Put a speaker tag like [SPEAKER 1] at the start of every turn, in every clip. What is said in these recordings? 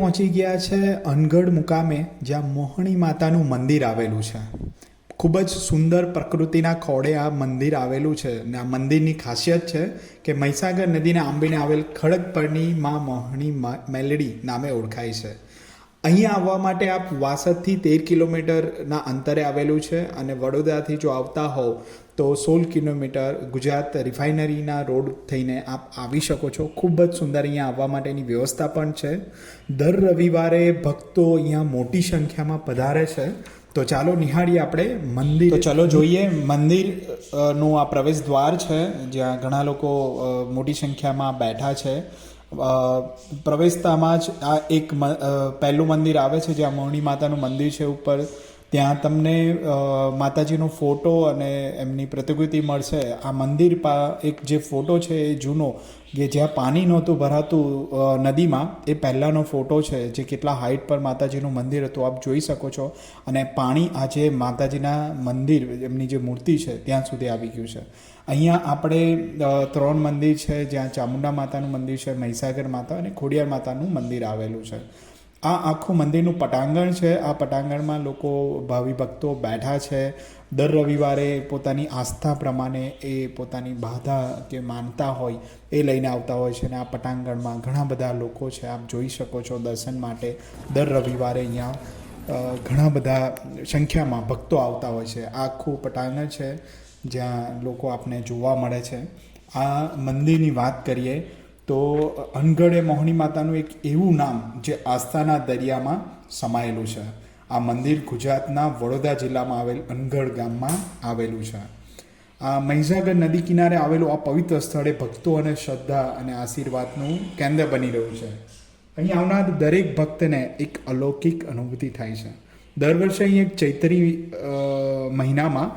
[SPEAKER 1] પહોંચી ગયા છે અનગઢ મુકામે, જ્યાં મોહણી માતાનું મંદિર આવેલું છે. ખૂબ જ સુંદર પ્રકૃતિના ખોળે આ મંદિર આવેલું છે. અને આ મંદિરની ખાસિયત છે કે મહીસાગર નદીના આંબીને આવેલ ખડક પરની માં મોહણી મેલડી નામે ઓળખાય છે. અહીંયા આવવા માટે આપ વાસદથી 13 કિલોમીટરના અંતરે આવેલું છે, અને વડોદરાથી જો આવતા હોવ તો 16 કિલોમીટર ગુજરાત રિફાઇનરીના રોડ થઈને આપ આવી શકો છો. ખૂબ જ સુંદર અહીંયા આવવા માટેની વ્યવસ્થા પણ છે. દર રવિવારે ભક્તો અહીંયા મોટી સંખ્યામાં પધારે છે. તો ચાલો નિહાળીએ આપણે મંદિર. તો ચલો જોઈએ મંદિરનું આ પ્રવેશ દ્વાર છે, જ્યાં ઘણા લોકો મોટી સંખ્યામાં બેઠા છે. પ્રવેશતામાં જ આ એક પહેલું મંદિર આવે છે, જ્યાં મોહણી માતાનું મંદિર છે ઉપર. ત્યાં તમને માતાજીનો ફોટો અને એમની પ્રતિકૃતિ મળશે. આ મંદિર એક જે ફોટો છે એ જૂનો, કે જ્યાં પાણી નહોતું ભરાતું નદીમાં, એ પહેલાંનો ફોટો છે, જે કેટલા હાઇટ પર માતાજીનું મંદિર હતું આપ જોઈ શકો છો. અને પાણી આજે માતાજીના મંદિર, એમની જે મૂર્તિ છે ત્યાં સુધી આવી ગયું છે. અહીંયા આપણે 3 મંદિર છે, જ્યાં ચામુંડા માતાનું મંદિર છે, મહીસાગર માતા અને ખોડિયાર માતાનું મંદિર આવેલું છે. આ આખું મંદિરનું પટાંગણ છે. આ પટાંગણમાં લોકો ભાવિ ભક્તો બેઠા છે. દર રવિવારે પોતાની આસ્થા પ્રમાણે એ પોતાની બાધા કે માનતા હોય એ લઈને આવતા હોય છે. અને આ પટાંગણમાં ઘણા બધા લોકો છે, આપ જોઈ શકો છો દર્શન માટે. દર રવિવારે અહીંયા ઘણા બધા સંખ્યામાં ભક્તો આવતા હોય છે. આ આખું પટાંગણ છે જ્યાં લોકો આપને જોવા મળે છે. આ મંદિરની વાત કરીએ તો અનગઢ એ મોહણી માતાનું એક એવું નામ જે આસ્થાના દરિયામાં સમાયેલું છે. આ મંદિર ગુજરાતના વડોદરા જિલ્લામાં આવેલ અનગઢ ગામમાં આવેલું છે. આ મહીસાગર નદી કિનારે આવેલું આ પવિત્ર સ્થળે ભક્તો અને શ્રદ્ધા અને આશીર્વાદનું કેન્દ્ર બની રહ્યું છે. અહીં આવનાર દરેક ભક્તને એક અલૌકિક અનુભૂતિ થાય છે. દર વર્ષે અહીં એક ચૈત્રી મહિનામાં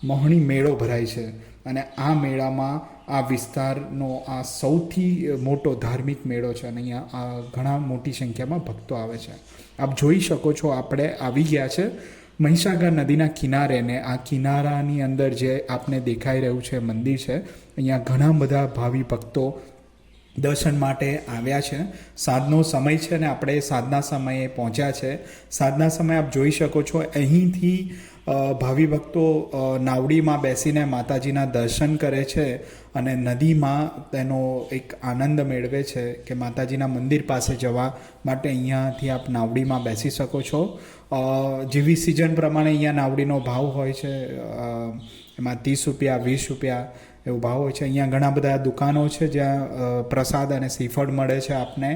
[SPEAKER 1] મોહણી મેળો ભરાય છે, અને આ મેળામાં આ વિસ્તારનો આ સૌથી મોટો ધાર્મિક મેળો છે. અને અહીંયા ઘણા મોટી સંખ્યામાં ભક્તો આવે છે. આપ જોઈ શકો છો આપણે આવી ગયા છે મહીસાગર નદીના કિનારે, ને આ કિનારાની અંદર જે આપને દેખાઈ રહ્યું છે મંદિર છે. અહીંયા ઘણા બધા ભાવિ ભક્તો દર્શન માટે આવ્યા છે. સાંજનો સમય છે ને આપણે સાંજના સમયે પહોંચ્યા છે. સાંજના સમયે આપ જોઈ શકો છો અહીંથી ભાવિ ભક્તો નાવડીમાં બેસીને માતાજીના દર્શન કરે છે, અને નદીમાં તેનો એક આનંદ મેળવે છે. કે માતાજીના મંદિર પાસે જવા માટે અહીંયાથી આપ નાવડીમાં બેસી શકો છો. જેવી સિઝન પ્રમાણે અહીંયા નાવડીનો ભાવ હોય છે, એમાં 30 રૂપિયા 20 રૂપિયા એવો ભાવ હોય છે. અહીંયા ઘણા બધા દુકાનો છે જ્યાં પ્રસાદ અને શ્રીફળ મળે છે આપને.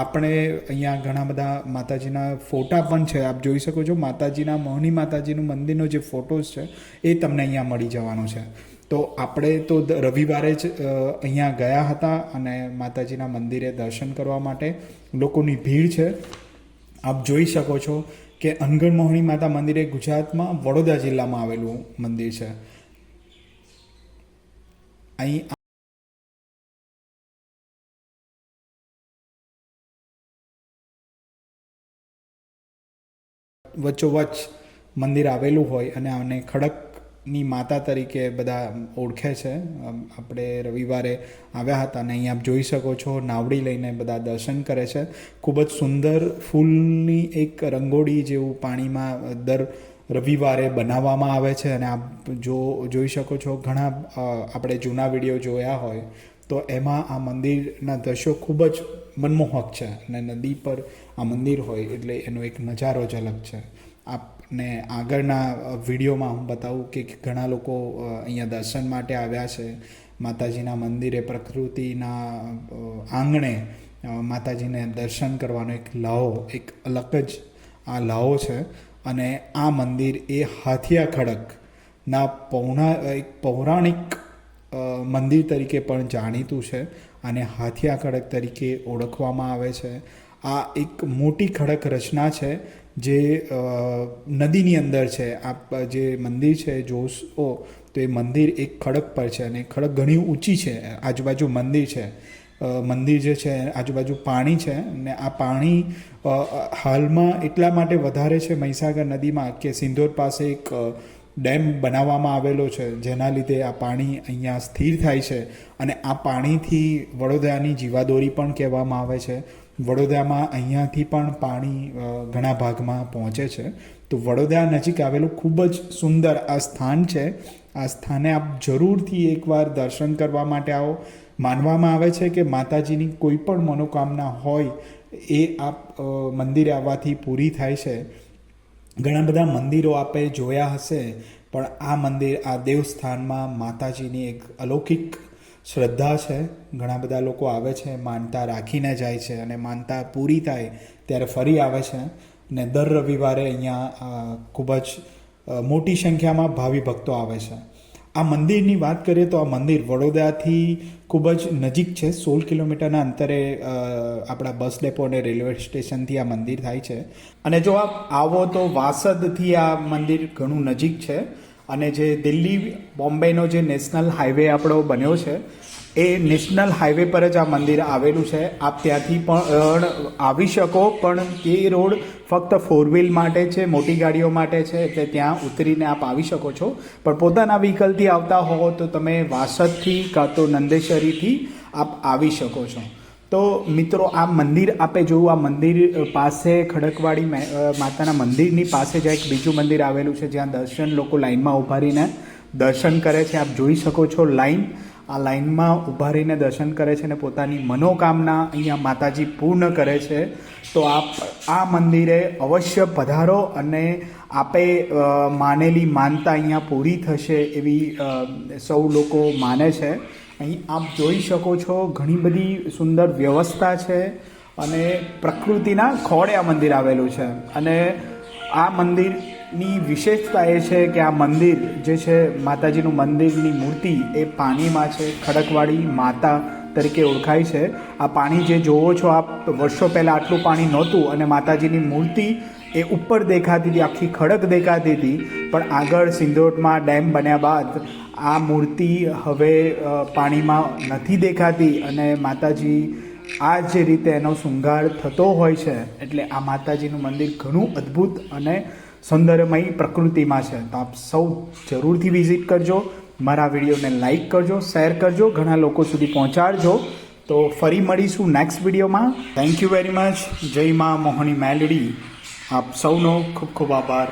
[SPEAKER 1] આપણે અહીંયા ઘણા બધા માતાજીના ફોટા પણ છે, આપ જોઈ શકો છો. માતાજીના મોહણી માતાજીનું મંદિરનો જે ફોટોઝ છે એ તમને અહીંયા મળી જવાનો છે. તો આપણે તો રવિવારે જ અહીંયા ગયા હતા, અને માતાજીના મંદિરે દર્શન કરવા માટે લોકોની ભીડ છે. આપ જોઈ શકો છો કે અનગઢ મોહણી માતા મંદિર એ ગુજરાતમાં વડોદરા જિલ્લામાં આવેલું મંદિર છે. અહીં વચ્ચોવચ્ચ મંદિર આવેલું હોય, અને આને ખડકની માતા તરીકે બધા ઓળખે છે. આપણે રવિવારે આવ્યા હતા, અને અહીં આપ જોઈ શકો છો નાવડી લઈને બધા દર્શન કરે છે. ખૂબ જ સુંદર ફૂલની એક રંગોળી જેવું પાણીમાં દર રવિવારે બનાવવામાં આવે છે. અને આપ જોઈ શકો છો, ઘણા આપણે જૂના વિડીયો જોયા હોય તો એમાં આ મંદિરના દ્રશ્યો ખૂબ જ મનમોહક છે. અને નદી પર આ મંદિર હોય એટલે એનો એક નજારો જ અલગ છે. આપને આગળના વિડીયોમાં હું બતાવું કે ઘણા લોકો અહીંયા દર્શન માટે આવ્યા છે. માતાજીના મંદિરે પ્રકૃતિના આંગણે માતાજીને દર્શન કરવાનો એક લાવો, એક અલગ જ આ લાવો છે. અને આ મંદિર એ હાથિયા ખડકના એક પૌરાણિક મંદિર તરીકે પણ જાણીતું છે, અને હાથિયા ખડક તરીકે ઓળખવામાં આવે છે. આ એક મોટી ખડક રચના છે જે નદીની અંદર છે. આપ જે મંદિર છે જોશો તો એ મંદિર એક ખડક પર છે, અને ખડક ઘણી ઊંચી છે. આજુબાજુ મંદિર છે. મંદિર જે છે આજુબાજુ પાણી છે, અને આ પાણી હાલમાં એટલા માટે વધારે છે મહીસાગર નદીમાં કે સિંધોર પાસે એક ડેમ બનાવવામાં આવેલો છે, જેના લીધે આ પાણી અહીંયા સ્થિર થાય છે. અને આ પાણીથી વડોદરાની જીવાદોરી પણ કહેવામાં આવે છે. વડોદરામાં અહીંયાથી પણ પાણી ઘણા ભાગમાં પહોંચે છે. તો વડોદરા નજીક આવેલું ખૂબ જ સુંદર આ સ્થાન છે. આ સ્થાને આપ જરૂરથી એકવાર દર્શન કરવા માટે આવો. માનવામાં આવે છે કે માતાજીની કોઈ પણ મનોકામના હોય એ આપ મંદિરે આવવાથી પૂરી થાય છે. ઘણા બધા મંદિરો આપે જોયા હશે, પણ આ મંદિર, આ દેવસ્થાનમાં માતાજીની એક અલૌકિક શ્રદ્ધા છે. ઘણા બધા લોકો આવે છે, માનતા રાખીને જાય છે, અને માનતા પૂરી થાય ત્યારે ફરી આવે છે. ને દર રવિવારે અહીંયા ખૂબ જ મોટી સંખ્યામાં ભાવિ ભક્તો આવે છે. આ મંદિરની વાત કરીએ તો આ મંદિર વડોદરાથી ખૂબ જ નજીક છે. 16 કિલોમીટરના અંતરે આપણા બસ ડેપો અને રેલવે સ્ટેશનથી આ મંદિર થાય છે. અને જો આપ આવો તો વાસદથી આ મંદિર ઘણું નજીક છે. અને જે દિલ્હી બોમ્બેનો જે નેશનલ હાઈવે આપણો બન્યો છે, એ નેશનલ હાઈવે પર જ આ મંદિર આવેલું છે. આપ ત્યાંથી પણ આવી શકો, પણ તે રોડ ફક્ત 4 વ્હીલ માટે છે, મોટી ગાડીઓ માટે છે, એટલે ત્યાં ઉતરીને આપ આવી શકો છો. પણ પોતાના વ્હીકલથી આવતા હો તો તમે વાસદથી કાં તો નંદેશ્વરીથી આપ આવી શકો છો. તો મિત્રો, આ મંદિર આપે જોવું, આ મંદિર પાસે ખડકવાડી માતાના મંદિરની પાસે જ એક બીજું મંદિર આવેલું છે, જ્યાં દર્શન લોકો લાઈનમાં ઊભા રહીને દર્શન કરે છે. આપ જોઈ શકો છો લાઈન. આ લાઈનમાં ઊભા રહીને દર્શન કરે છે અને પોતાની મનોકામના અહીંયા માતાજી પૂર્ણ કરે છે. તો આપ આ મંદિરે અવશ્ય પધારો અને આપે માનેલી માનતા અહીંયા પૂરી થશે એવી સૌ લોકો માને છે. અહીં આપ જોઈ શકો છો ઘણી બધી સુંદર વ્યવસ્થા છે, અને પ્રકૃતિના ખોળે આ મંદિર આવેલું છે. અને આ મંદિરની વિશેષતા એ છે કે આ મંદિર જે છે, માતાજીનું મંદિરની મૂર્તિ એ પાણીમાં છે. ખડકવાડી માતા તરીકે ઓળખાય છે. આ પાણી જે જોવો છો આપ, વર્ષો પહેલાં આટલું પાણી નહોતું, અને માતાજીની મૂર્તિ એ ઉપર દેખાતી હતી, આખી ખડક દેખાતી હતી. પણ આગળ સિંદોટમાં ડેમ બન્યા બાદ આ મૂર્તિ હવે પાણીમાં નથી દેખાતી, અને માતાજી આ જે રીતે એનો શૃંગાર થતો હોય છે, એટલે આ માતાજીનું મંદિર ઘણું અદ્ભુત અને સૌંદર્યમય પ્રકૃતિમાં છે. તો આપ સૌ જરૂરથી વિઝિટ કરજો. મારા વિડીયોને લાઈક કરજો, શેર કરજો, ઘણા લોકો સુધી પહોંચાડજો. તો ફરી મળીશું નેક્સ્ટ વિડીયોમાં. Thank you very much. જય મા મોહની મેલડી. આપ સૌનો ખૂબ ખૂબ આભાર.